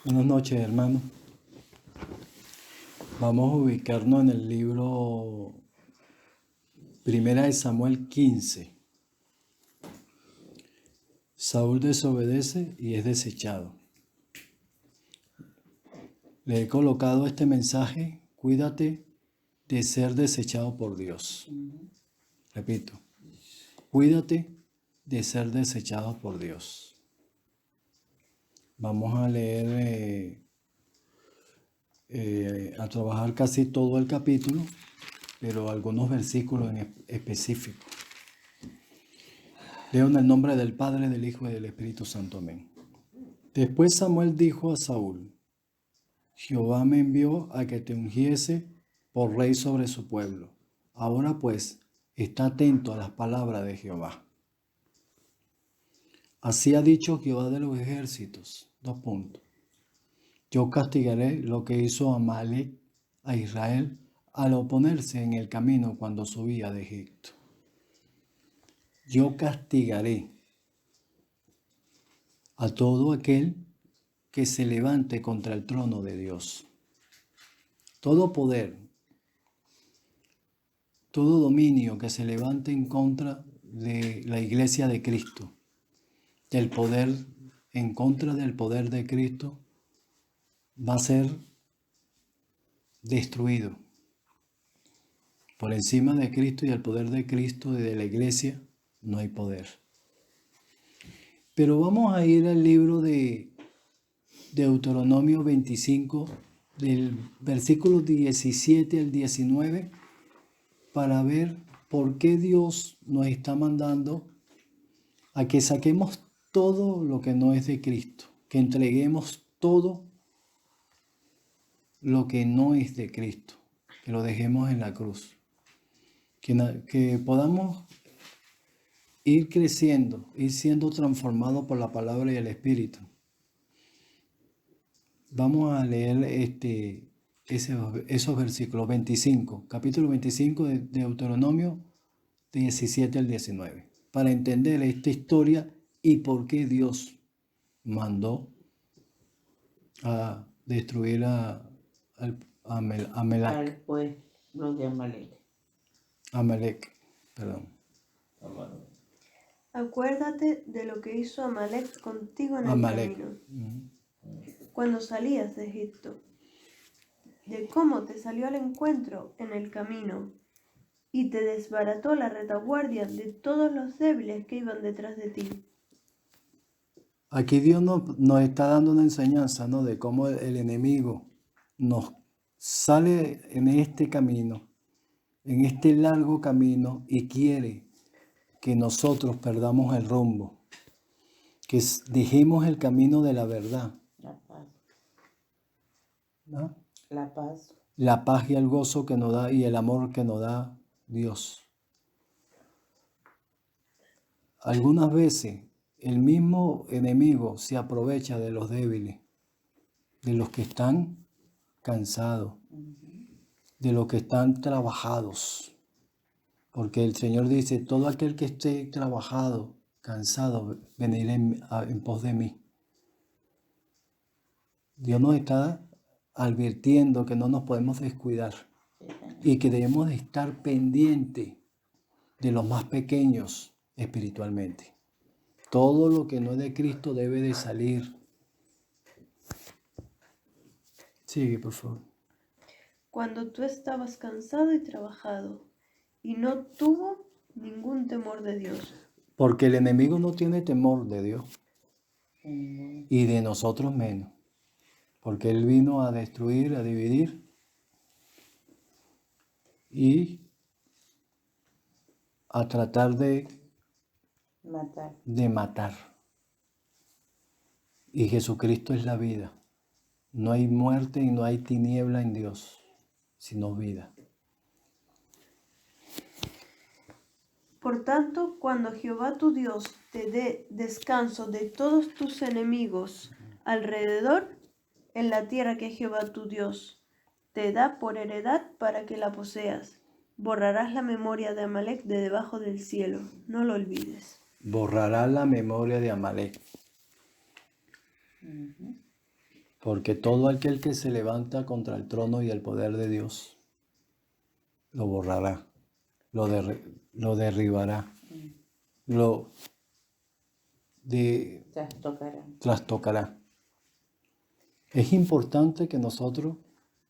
Buenas noches, hermano. Vamos a ubicarnos en el libro Primera de Samuel 15. Saúl desobedece y es desechado. Le he colocado este mensaje: cuídate de ser desechado por Dios. Repito, cuídate de ser desechado por Dios. Vamos a leer, a trabajar casi todo el capítulo, pero algunos versículos en específico. Leo en el nombre del Padre, del Hijo y del Espíritu Santo. Amén. Después Samuel dijo a Saúl: Jehová me envió a que te ungiese por rey sobre su pueblo. Ahora pues, está atento a las palabras de Jehová. Así ha dicho Jehová de los ejércitos. Yo castigaré lo que hizo Amalec a Israel al oponerse en el camino cuando subía de Egipto. Yo castigaré a todo aquel que se levante contra el trono de Dios. Todo poder, todo dominio que se levante en contra de la iglesia de Cristo, del poder, en contra del poder de Cristo, va a ser destruido. Por encima de Cristo y el poder de Cristo y de la iglesia no hay poder. Pero vamos a ir al libro de Deuteronomio 25, del versículo 17 al 19, para ver por qué Dios nos está mandando a que saquemos todo lo que no es de Cristo, que entreguemos todo lo que no es de Cristo, que lo dejemos en la cruz, que podamos ir creciendo, ir siendo transformados por la palabra y el Espíritu. Vamos a leer esos versículos 25, capítulo 25 de Deuteronomio 17 al 19, para entender esta historia y por qué Dios mandó a destruir a Amalek. Al pueblo de Amalek. Amalek, perdón. Acuérdate de lo que hizo Amalek contigo en el Amalek. camino, cuando salías de Egipto, de cómo te salió al encuentro en el camino y te desbarató la retaguardia de todos los débiles que iban detrás de ti. Aquí Dios nos está dando una enseñanza, ¿no?, de cómo el enemigo nos sale en este camino, en este largo camino, y quiere que nosotros perdamos el rumbo, que dejemos el camino de la verdad, La paz. ¿no? La paz. La paz y el gozo que nos da y el amor que nos da Dios. Algunas veces el mismo enemigo se aprovecha de los débiles, de los que están cansados, de los que están trabajados. Porque el Señor dice: todo aquel que esté trabajado, cansado, veniré en pos de mí. Dios nos está advirtiendo que no nos podemos descuidar y que debemos de estar pendientes de los más pequeños espiritualmente. Todo lo que no es de Cristo debe de salir. Sigue, por favor. Cuando tú estabas cansado y trabajado, y no tuvo ningún temor de Dios. Porque el enemigo no tiene temor de Dios y de nosotros menos. Porque Él vino a destruir, a dividir y a tratar de matar. Y Jesucristo es la vida. No hay muerte y no hay tiniebla en Dios, sino vida. Por tanto, cuando Jehová tu Dios te dé descanso de todos tus enemigos alrededor, en la tierra que Jehová tu Dios te da por heredad para que la poseas, borrarás la memoria de Amalek de debajo del cielo, no lo olvides. Borrará la memoria de Amalek. Porque todo aquel que se levanta contra el trono y el poder de Dios, lo borrará, lo derribará, lo trastocará. Es importante que nosotros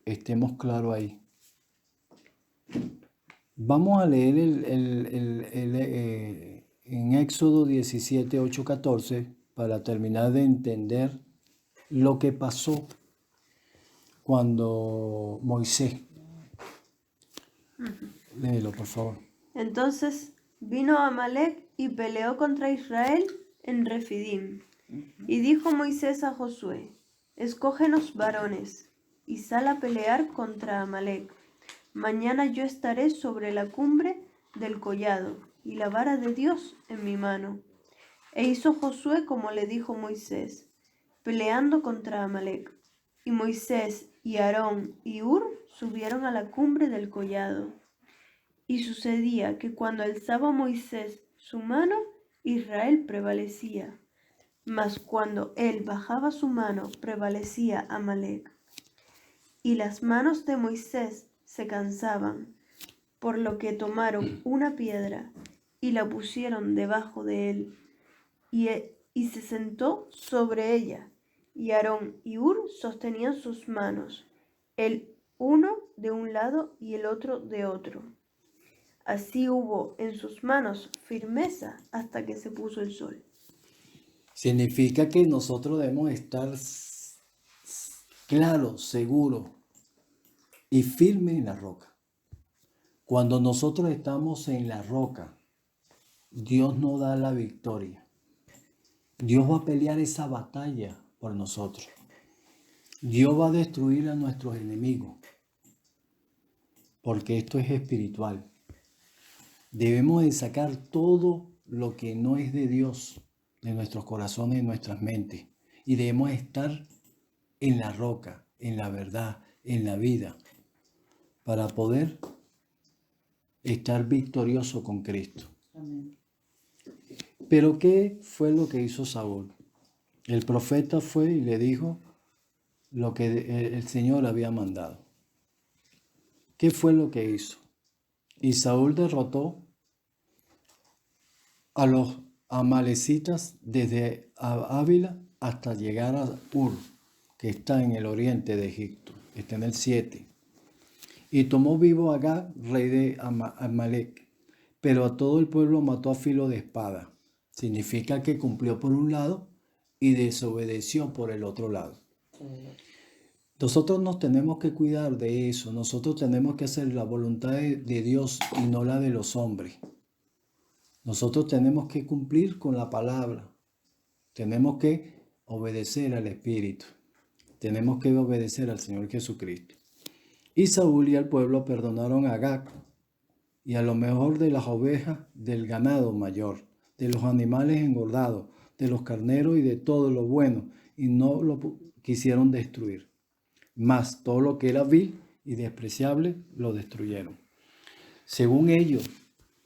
estemos claros ahí. Vamos a leer en Éxodo 17, 8, 14 para terminar de entender lo que pasó cuando Moisés. Léelo, por favor. Entonces vino Amalec y peleó contra Israel en Refidim. Y dijo Moisés a Josué: escógenos varones y sal a pelear contra Amalec. Mañana yo estaré sobre la cumbre del collado y la vara de Dios en mi mano. E hizo Josué como le dijo Moisés, peleando contra Amalec. Y Moisés y Aarón y Hur subieron a la cumbre del collado. Y sucedía que cuando alzaba Moisés su mano, Israel prevalecía. Mas cuando él bajaba su mano, prevalecía Amalec. Y las manos de Moisés se cansaban, por lo que tomaron una piedra y la pusieron debajo de él, y se sentó sobre ella. Y Aarón y Hur sostenían sus manos, el uno de un lado y el otro de otro. Así hubo en sus manos firmeza hasta que se puso el sol. Significa que nosotros debemos estar claros, seguros y firmes en la roca. Cuando nosotros estamos en la roca, Dios nos da la victoria. Dios va a pelear esa batalla por nosotros. Dios va a destruir a nuestros enemigos, porque esto es espiritual. Debemos de sacar todo lo que no es de Dios de nuestros corazones y nuestras mentes. Y debemos estar en la roca, en la verdad, en la vida, para poder estar victorioso con Cristo. Amén. Pero ¿qué fue lo que hizo Saúl? El profeta fue y le dijo lo que el Señor había mandado. ¿Qué fue lo que hizo? Y Saúl derrotó a los amalecitas desde Ávila hasta llegar a Ur, que está en el oriente de Egipto, está en el 7. Y tomó vivo a Agag, rey de Amalec, pero a todo el pueblo mató a filo de espada. Significa que cumplió por un lado y desobedeció por el otro lado. Nosotros nos tenemos que cuidar de eso. Nosotros tenemos que hacer la voluntad de Dios y no la de los hombres. Nosotros tenemos que cumplir con la palabra. Tenemos que obedecer al Espíritu. Tenemos que obedecer al Señor Jesucristo. Y Saúl y el pueblo perdonaron a Agag y a lo mejor de las ovejas del ganado mayor, de los animales engordados, de los carneros y de todo lo bueno, y no lo quisieron destruir. Mas todo lo que era vil y despreciable lo destruyeron. Según ellos,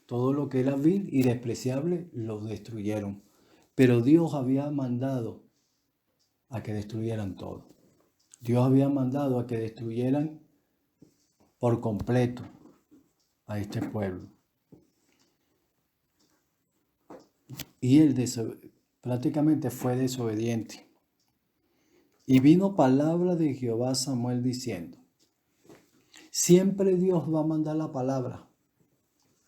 todo lo que era vil y despreciable lo destruyeron. Pero Dios había mandado a que destruyeran todo. Dios había mandado a que destruyeran por completo a este pueblo. Y él prácticamente fue desobediente. Y vino palabra de Jehová a Samuel diciendo: siempre Dios va a mandar la palabra.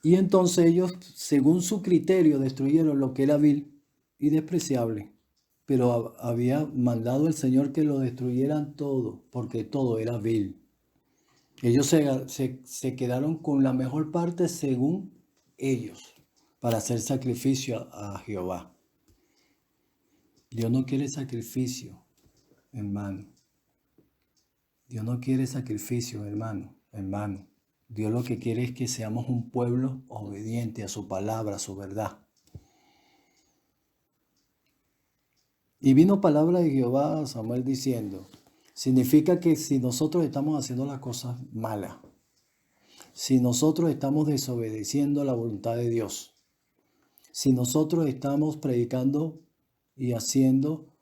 Y entonces ellos, según su criterio, destruyeron lo que era vil y despreciable. Pero había mandado el Señor que lo destruyeran todo, porque todo era vil. Ellos se quedaron con la mejor parte según ellos, para hacer sacrificio a Jehová. Dios no quiere sacrificio, hermano. Dios no quiere sacrificio, hermano. Dios lo que quiere es que seamos un pueblo obediente a su palabra, a su verdad. Y vino palabra de Jehová a Samuel diciendo: significa que si nosotros estamos haciendo las cosas malas, si nosotros estamos desobedeciendo la voluntad de Dios, si nosotros estamos predicando y haciendo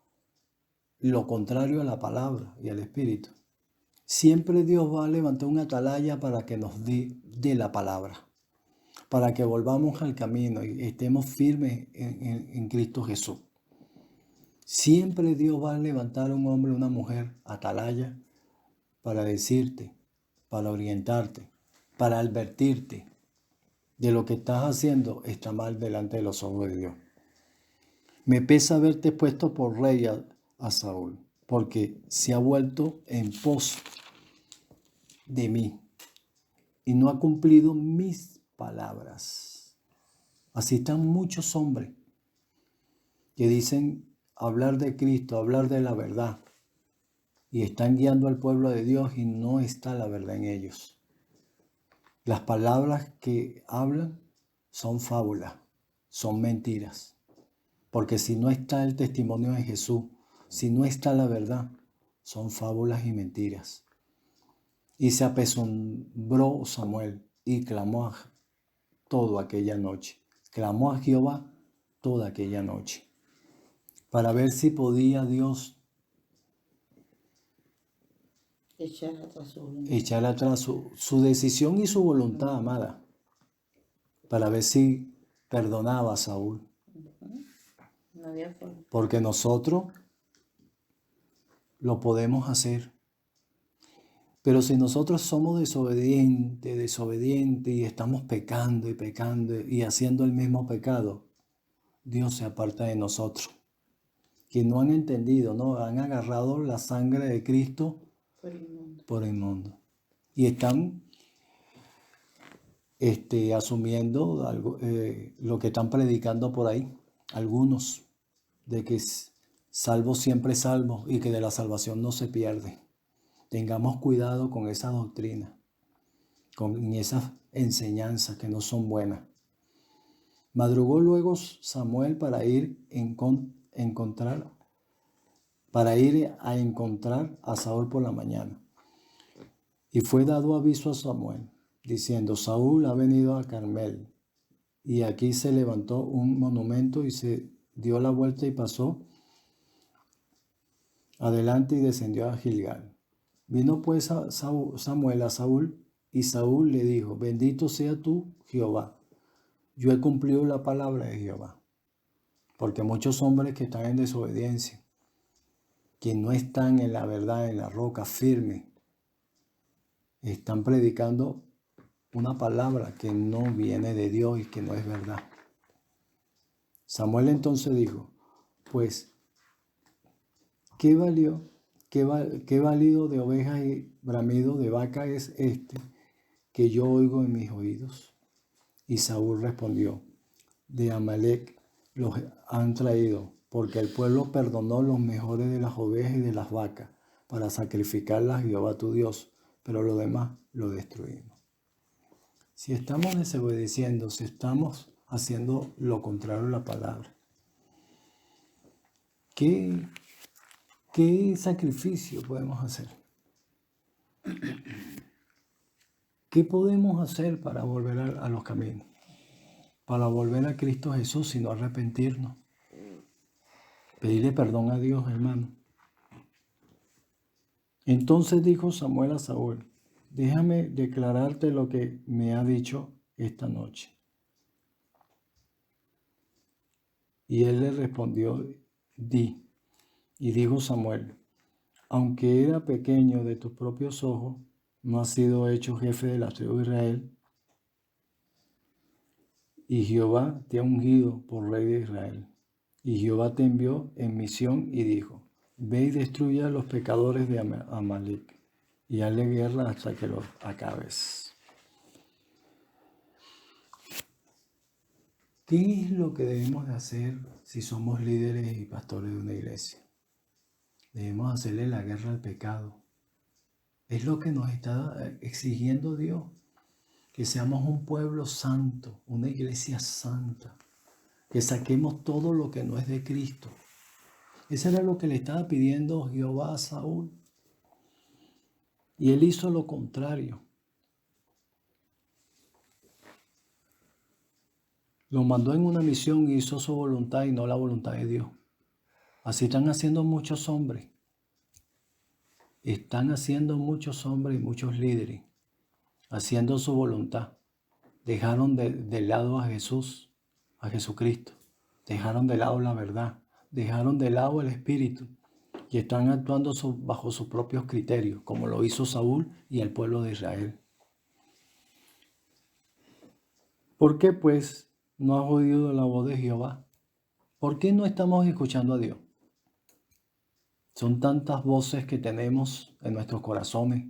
lo contrario a la palabra y al Espíritu. Siempre Dios va a levantar una atalaya para que nos dé la palabra, para que volvamos al camino y estemos firmes en Cristo Jesús. Siempre Dios va a levantar a un hombre o una mujer atalaya para decirte, para orientarte, para advertirte de lo que estás haciendo está mal delante de los ojos de Dios. Me pesa haberte puesto por rey a Saúl, porque se ha vuelto en pos de mí y no ha cumplido mis palabras. Así están muchos hombres que dicen hablar de Cristo, hablar de la verdad, y están guiando al pueblo de Dios y no está la verdad en ellos. Las palabras que hablan son fábulas, son mentiras. Porque si no está el testimonio de Jesús, si no está la verdad, son fábulas y mentiras. Y se apesumbró Samuel y clamó toda aquella noche. Clamó a Jehová toda aquella noche para ver si podía Dios echar atrás su voluntad. echar atrás su decisión y su voluntad, amada, para ver si perdonaba a Saúl. No había forma. Porque nosotros lo podemos hacer. Pero si nosotros somos desobedientes y estamos pecando y haciendo el mismo pecado, Dios se aparta de nosotros. Que no han entendido, ¿no? Han agarrado la sangre de Cristo por el mundo. Y están asumiendo algo, lo que están predicando por ahí, algunos, de que salvo siempre salvo y que de la salvación no se pierde. Tengamos cuidado con esa doctrina, con esas enseñanzas que no son buenas. Madrugó luego Samuel para ir a encontrar a Saúl por la mañana. Y fue dado aviso a Samuel, diciendo: Saúl ha venido a Carmel. Y aquí se levantó un monumento y se dio la vuelta y pasó adelante y descendió a Gilgal. Vino pues Samuel a Saúl, y Saúl le dijo: bendito sea tú, Jehová. Yo he cumplido la palabra de Jehová. Porque muchos hombres que están en desobediencia, que no están en la verdad, en la roca firme, están predicando una palabra que no viene de Dios y que no es verdad. Samuel entonces dijo: pues, ¿qué válido de ovejas y bramido de vaca es este que yo oigo en mis oídos? Y Saúl respondió: de Amalec los han traído, porque el pueblo perdonó los mejores de las ovejas y de las vacas para sacrificarlas a Jehová tu Dios, pero lo demás lo destruimos. Si estamos desobedeciendo, si estamos haciendo lo contrario a la palabra, ¿qué sacrificio podemos hacer? ¿Qué podemos hacer para volver a los caminos? Para volver a Cristo Jesús, sino arrepentirnos. Pedirle perdón a Dios, hermano. Entonces dijo Samuel a Saúl: déjame declararte lo que me ha dicho esta noche. Y él le respondió: di. Y dijo Samuel: aunque era pequeño de tus propios ojos, no has sido hecho jefe de la tribu de Israel, y Jehová te ha ungido por rey de Israel. Y Jehová te envió en misión y dijo: ve y destruye a los pecadores de Amalec, y hazle guerra hasta que los acabes. ¿Qué es lo que debemos de hacer si somos líderes y pastores de una iglesia? Debemos hacerle la guerra al pecado. Es lo que nos está exigiendo Dios, que seamos un pueblo santo, una iglesia santa, que saquemos todo lo que no es de Cristo. Eso era lo que le estaba pidiendo Jehová a Saúl. Y él hizo lo contrario. Lo mandó en una misión y hizo su voluntad y no la voluntad de Dios. Así están haciendo muchos hombres. Están haciendo muchos hombres y muchos líderes, haciendo su voluntad. Dejaron de lado a Jesús, a Jesucristo. Dejaron de lado la verdad. Dejaron de lado el Espíritu. Y están actuando bajo sus propios criterios, como lo hizo Saúl y el pueblo de Israel. ¿Por qué pues no has oído la voz de Jehová? ¿Por qué no estamos escuchando a Dios? Son tantas voces que tenemos en nuestros corazones,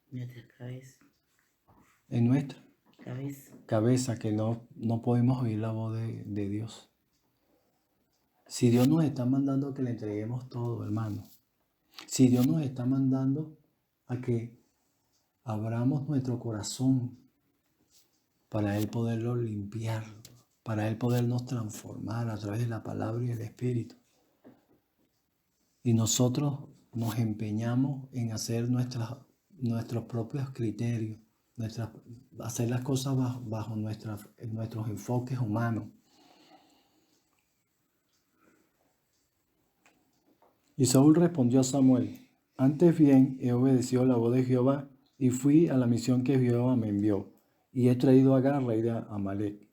Nuestra cabeza. en nuestra Cabeza. cabeza, que no podemos oír la voz de Dios. Si Dios nos está mandando a que le entreguemos todo, hermano. Si Dios nos está mandando a que abramos nuestro corazón para Él poderlo limpiar, para Él podernos transformar a través de la palabra y el Espíritu. Y nosotros nos empeñamos en hacer nuestros propios criterios, hacer las cosas bajo nuestros enfoques humanos. Y Saúl respondió a Samuel: antes bien he obedecido la voz de Jehová y fui a la misión que Jehová me envió, y he traído a Agar, rey de Amalec,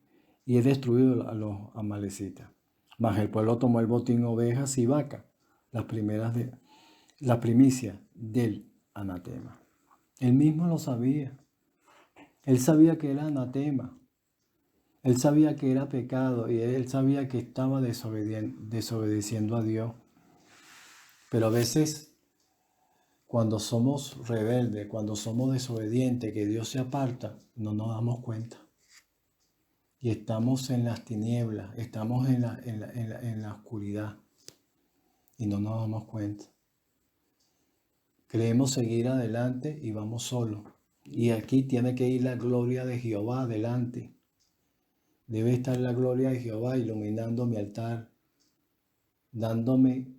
y he destruido a los amalecitas. Mas el pueblo tomó el botín, ovejas y vacas, la primicia del anatema. Él mismo lo sabía. Él sabía que era anatema. Él sabía que era pecado y él sabía que estaba desobedeciendo a Dios. Pero a veces, cuando somos rebeldes, cuando somos desobedientes, que Dios se aparta, no nos damos cuenta. Y estamos en las tinieblas, estamos en la oscuridad y no nos damos cuenta. Creemos seguir adelante y vamos solos. Y aquí tiene que ir la gloria de Jehová adelante. Debe estar la gloria de Jehová iluminando mi altar, dándome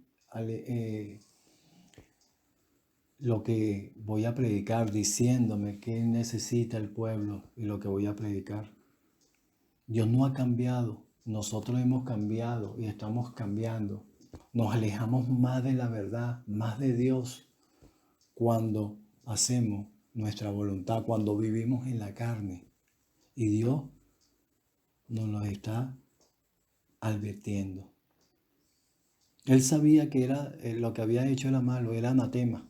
lo que voy a predicar, diciéndome qué necesita el pueblo y lo que voy a predicar. Dios no ha cambiado, nosotros hemos cambiado y estamos cambiando. Nos alejamos más de la verdad, más de Dios, cuando hacemos nuestra voluntad, cuando vivimos en la carne. Y Dios nos lo está advirtiendo. Él sabía que lo que había hecho era malo, era anatema,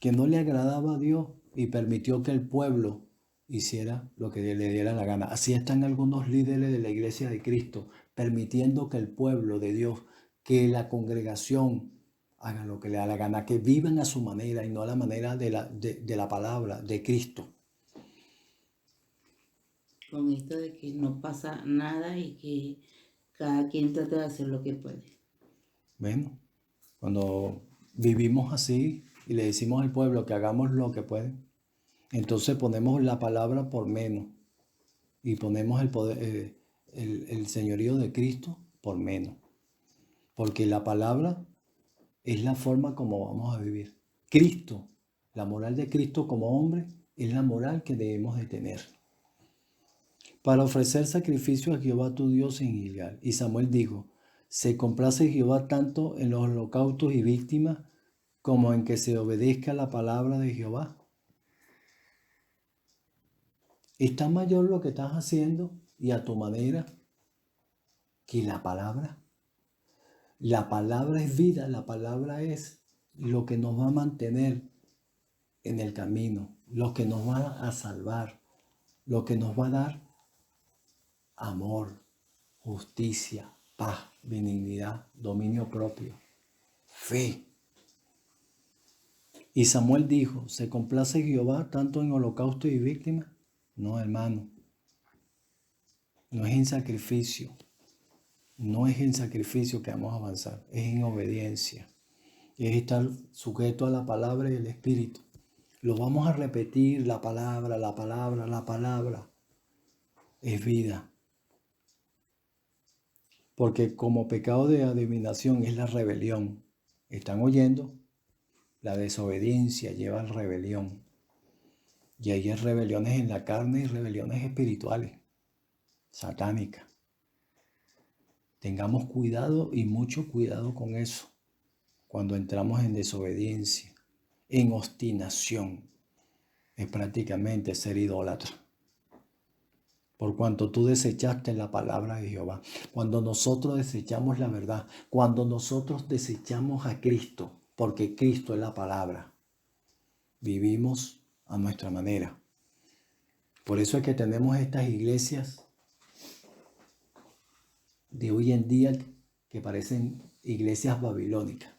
que no le agradaba a Dios y permitió que el pueblo hiciera lo que le diera la gana. Así están algunos líderes de la iglesia de Cristo, permitiendo que el pueblo de Dios, que la congregación haga lo que le da la gana, que vivan a su manera y no a la manera de la palabra de Cristo. Con esto de que no pasa nada y que cada quien trata de hacer lo que puede. Bueno, cuando vivimos así y le decimos al pueblo que hagamos lo que puede, entonces ponemos la palabra por menos y ponemos el señorío de Cristo por menos. Porque la palabra es la forma como vamos a vivir. Cristo, la moral de Cristo como hombre, es la moral que debemos de tener. Para ofrecer sacrificio a Jehová tu Dios en Gilgal. Y Samuel dijo: se complace Jehová tanto en los holocaustos y víctimas como en que se obedezca la palabra de Jehová. ¿Está mayor lo que estás haciendo y a tu manera que la palabra? La palabra es vida, la palabra es lo que nos va a mantener en el camino, lo que nos va a salvar, lo que nos va a dar amor, justicia, paz, benignidad, dominio propio, fe. Y Samuel dijo: ¿se complace Jehová tanto en holocausto y víctimas? No, hermano. No es en sacrificio. No es en sacrificio que vamos a avanzar. Es en obediencia. Es estar sujeto a la palabra y el Espíritu. Lo vamos a repetir, la palabra, la palabra, la palabra. Es vida. Porque como pecado de adivinación es la rebelión. ¿Están oyendo? La desobediencia lleva a la rebelión. Y hay rebeliones en la carne y rebeliones espirituales, satánicas. Tengamos cuidado y mucho cuidado con eso. Cuando entramos en desobediencia, en obstinación, es prácticamente ser idólatra. Por cuanto tú desechaste la palabra de Jehová. Cuando nosotros desechamos la verdad, cuando nosotros desechamos a Cristo, porque Cristo es la palabra, vivimos a nuestra manera. Por eso es que tenemos estas iglesias de hoy en día que parecen iglesias babilónicas,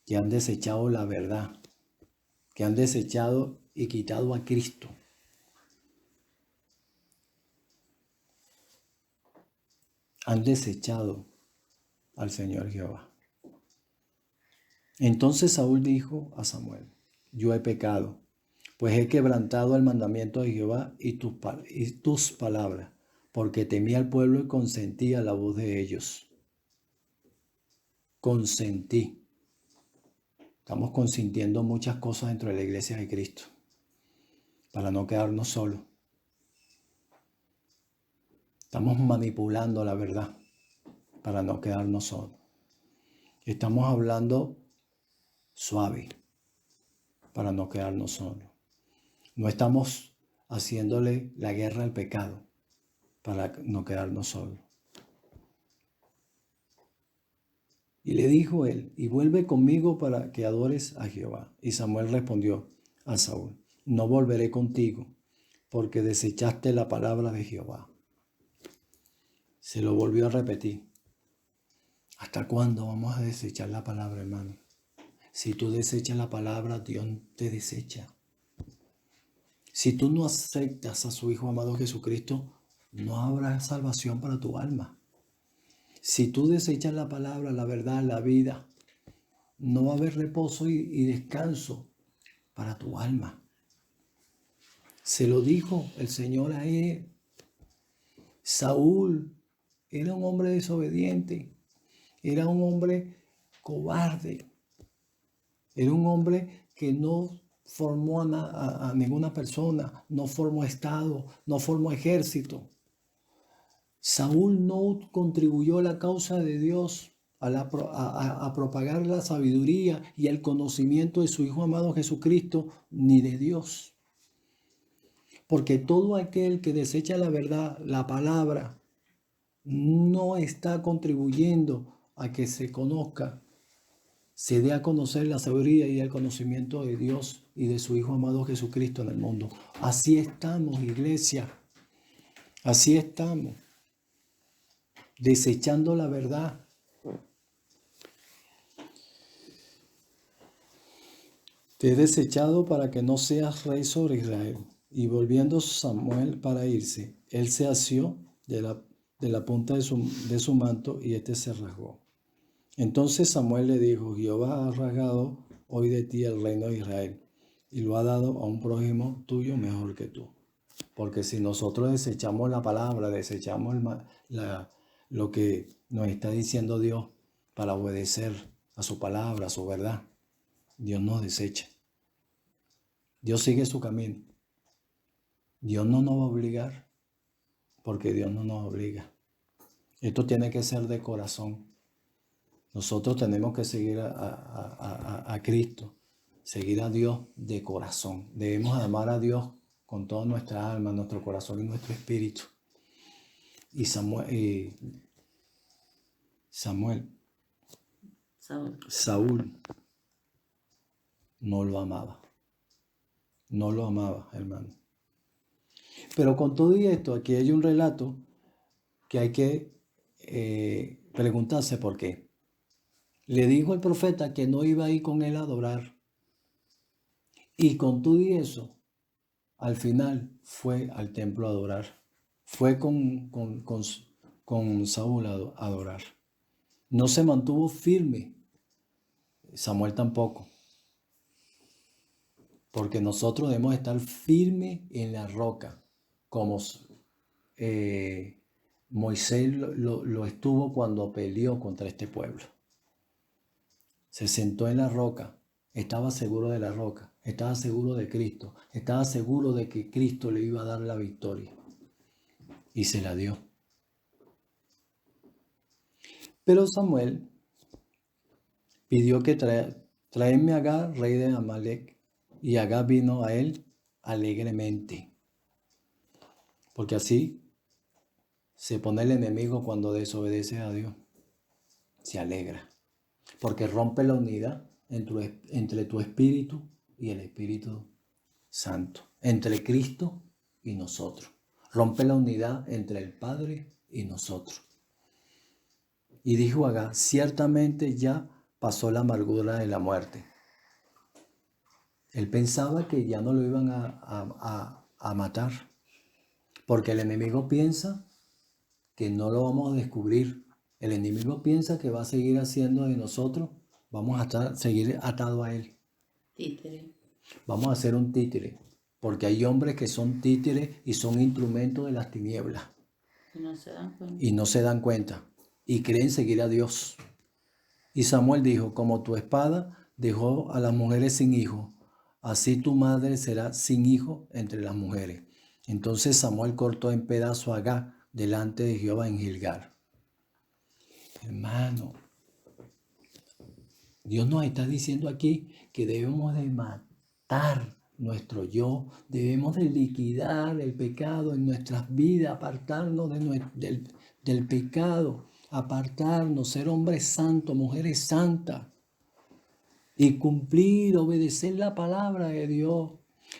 que han desechado la verdad, que han desechado y quitado a Cristo. Han desechado al Señor Jehová. Entonces Saúl dijo a Samuel: yo he pecado, pues he quebrantado el mandamiento de Jehová y tus palabras, porque temí al pueblo y consentí a la voz de ellos. Consentí. Estamos consintiendo muchas cosas dentro de la iglesia de Cristo, para no quedarnos solos. Estamos manipulando la verdad, para no quedarnos solos. Estamos hablando suave, para no quedarnos solos. No estamos haciéndole la guerra al pecado, para no quedarnos solos. Y le dijo él: y vuelve conmigo para que adores a Jehová. Y Samuel respondió a Saúl: no volveré contigo, porque desechaste la palabra de Jehová. Se lo volvió a repetir. ¿Hasta cuándo vamos a desechar la palabra, hermano? Si tú desechas la palabra, Dios te desecha. Si tú no aceptas a su Hijo amado Jesucristo, no habrá salvación para tu alma. Si tú desechas la palabra, la verdad, la vida, no va a haber reposo y descanso para tu alma. Se lo dijo el Señor a él. Saúl era un hombre desobediente, era un hombre cobarde, era un hombre que no formó a ninguna persona, no formó Estado, no formó ejército. Saúl no contribuyó a la causa de Dios, a propagar la sabiduría y el conocimiento de su Hijo amado Jesucristo, ni de Dios. Porque todo aquel que desecha la verdad, la palabra, no está contribuyendo a que se conozca, se dé a conocer la sabiduría y el conocimiento de Dios y de su Hijo amado Jesucristo en el mundo. Así estamos, iglesia. Así estamos. Desechando la verdad. Te he desechado para que no seas rey sobre Israel. Y volviendo Samuel para irse, él se asió de la punta de su manto y éste se rasgó. Entonces Samuel le dijo: Jehová ha rasgado hoy de ti el reino de Israel y lo ha dado a un prójimo tuyo mejor que tú. Porque si nosotros desechamos la palabra, desechamos lo que nos está diciendo Dios para obedecer a su palabra, a su verdad, Dios nos desecha. Dios sigue su camino. Dios no nos va a obligar, porque Dios no nos obliga. Esto tiene que ser de corazón. Nosotros tenemos que seguir a Cristo, seguir a Dios de corazón. Debemos amar a Dios con toda nuestra alma, nuestro corazón y nuestro espíritu. Y Saúl no lo amaba. No lo amaba, hermano. Pero con todo esto, aquí hay un relato que hay que preguntarse por qué. Le dijo el profeta que no iba a ir con él a adorar. Y con todo eso, al final fue al templo a adorar. Fue con Saúl a adorar. No se mantuvo firme. Samuel tampoco. Porque nosotros debemos estar firmes en la roca, como Moisés lo estuvo cuando peleó contra este pueblo. Se sentó en la roca, estaba seguro de la roca, estaba seguro de Cristo, estaba seguro de que Cristo le iba a dar la victoria. Y se la dio. Pero Samuel pidió que tráeme a Agag, rey de Amalek, y Agag vino a él alegremente. Porque así se pone el enemigo cuando desobedece a Dios. Se alegra. Porque rompe la unidad entre tu espíritu y el Espíritu Santo. Entre Cristo y nosotros. Rompe la unidad entre el Padre y nosotros. Y dijo Agag, ciertamente ya pasó la amargura de la muerte. Él pensaba que ya no lo iban a matar. Porque el enemigo piensa que no lo vamos a descubrir. El enemigo piensa que va a seguir haciendo de nosotros. Vamos a seguir atados a él. Títere. Vamos a hacer un títere. Porque hay hombres que son títeres y son instrumentos de las tinieblas. Y no se dan cuenta. Y no se dan cuenta. Y creen seguir a Dios. Y Samuel dijo, como tu espada dejó a las mujeres sin hijo, así tu madre será sin hijo entre las mujeres. Entonces Samuel cortó en pedazos a Agag delante de Jehová en Gilgal. Hermano, Dios nos está diciendo aquí que debemos de matar nuestro yo, debemos de liquidar el pecado en nuestras vidas, apartarnos del pecado, apartarnos, ser hombres santos, mujeres santas y cumplir, obedecer la palabra de Dios.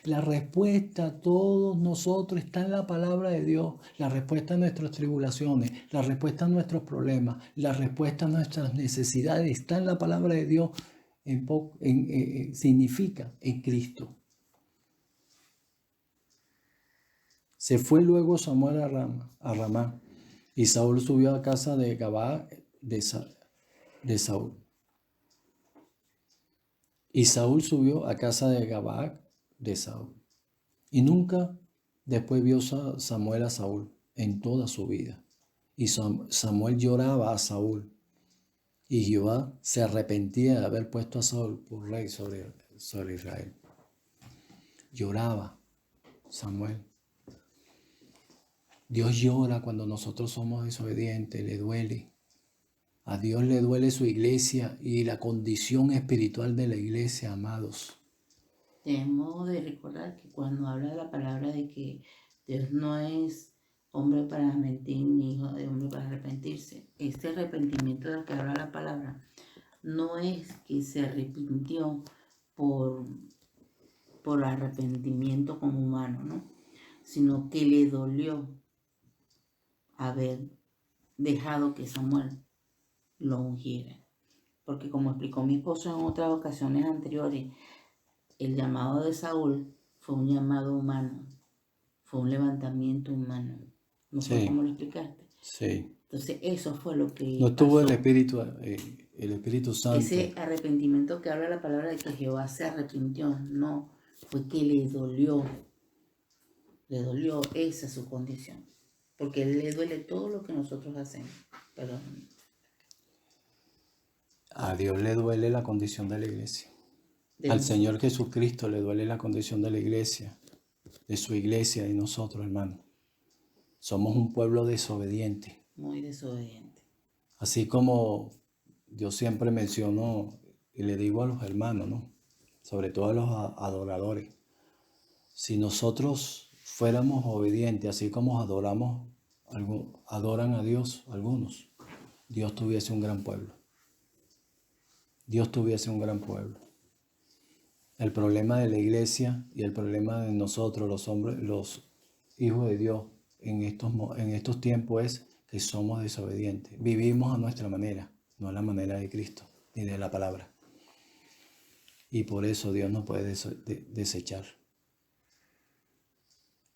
La respuesta a todos nosotros está en la palabra de Dios. La respuesta a nuestras tribulaciones, la respuesta a nuestros problemas, la respuesta a nuestras necesidades está en la palabra de Dios. Significa en Cristo. Se fue luego Samuel a Ramá y Saúl subió a casa de Gabaa de Saúl. Y Saúl subió a casa de Gabaa de Saúl. Y nunca después vio Samuel a Saúl en toda su vida. Y Samuel lloraba a Saúl. Y Jehová se arrepentía de haber puesto a Saúl por rey sobre Israel. Lloraba Samuel. Dios llora cuando nosotros somos desobedientes, le duele. A Dios le duele su iglesia y la condición espiritual de la iglesia, amados. Debemos de recordar que cuando habla la palabra de que Dios no es hombre para mentir ni hijo de hombre para arrepentirse, este arrepentimiento del que habla la palabra no es que se arrepintió por arrepentimiento como humano, ¿no? Sino que le dolió haber dejado que Samuel lo ungiera. Porque como explicó mi esposo en otras ocasiones anteriores, el llamado de Saúl fue un llamado humano, fue un levantamiento humano. No sé cómo lo explicaste. Sí. Entonces eso fue lo que no tuvo pasó. el Espíritu Santo. Ese arrepentimiento que habla la palabra de que Jehová se arrepintió, no, fue que le dolió esa su condición. Porque le duele todo lo que nosotros hacemos. Perdón. A Dios le duele la condición de la iglesia. Al Señor Jesucristo le duele la condición de la iglesia, de su iglesia y nosotros, hermano. Somos un pueblo desobediente. Muy desobediente. Así como yo siempre menciono y le digo a los hermanos, ¿no? Sobre todo a los adoradores. Si nosotros fuéramos obedientes, así como adoran a Dios algunos, Dios tuviese un gran pueblo. Dios tuviese un gran pueblo. El problema de la iglesia y el problema de nosotros, los hombres, los hijos de Dios, en estos tiempos es que somos desobedientes. Vivimos a nuestra manera, no a la manera de Cristo ni de la palabra. Y por eso Dios no puede desechar.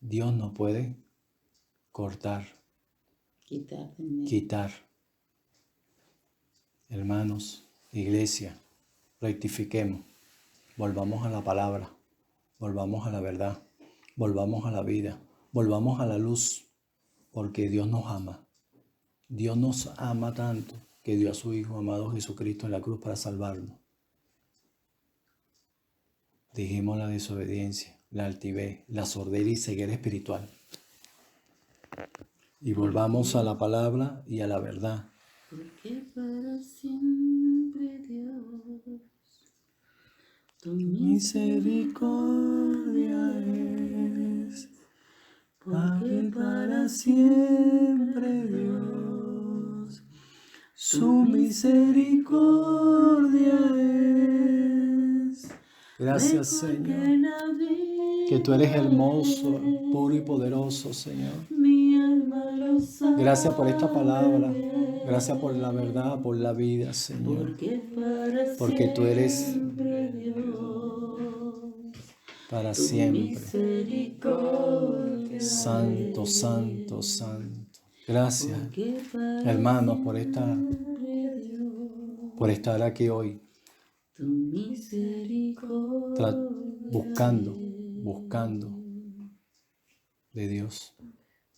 Dios no puede cortar, quitar. Hermanos, iglesia, rectifiquemos. Volvamos a la palabra, volvamos a la verdad, volvamos a la vida, volvamos a la luz, porque Dios nos ama. Dios nos ama tanto que dio a su Hijo amado Jesucristo en la cruz para salvarnos. Dejemos la desobediencia, la altivez, la sordera y ceguera espiritual. Y volvamos a la palabra y a la verdad. Porque para siempre Dios, tu Misericordia es, porque para siempre Dios, su misericordia es. Gracias, Señor, que tú eres hermoso, puro y poderoso, Señor. Mi alma lo sabe. Gracias por esta palabra, gracias por la verdad, por la vida, Señor, porque tú eres para siempre. Santo, santo, santo. Gracias, hermanos, por estar aquí hoy, buscando de Dios.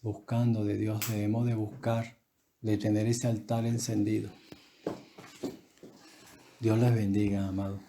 Buscando de Dios, debemos de buscar, de tener ese altar encendido. Dios les bendiga, amados.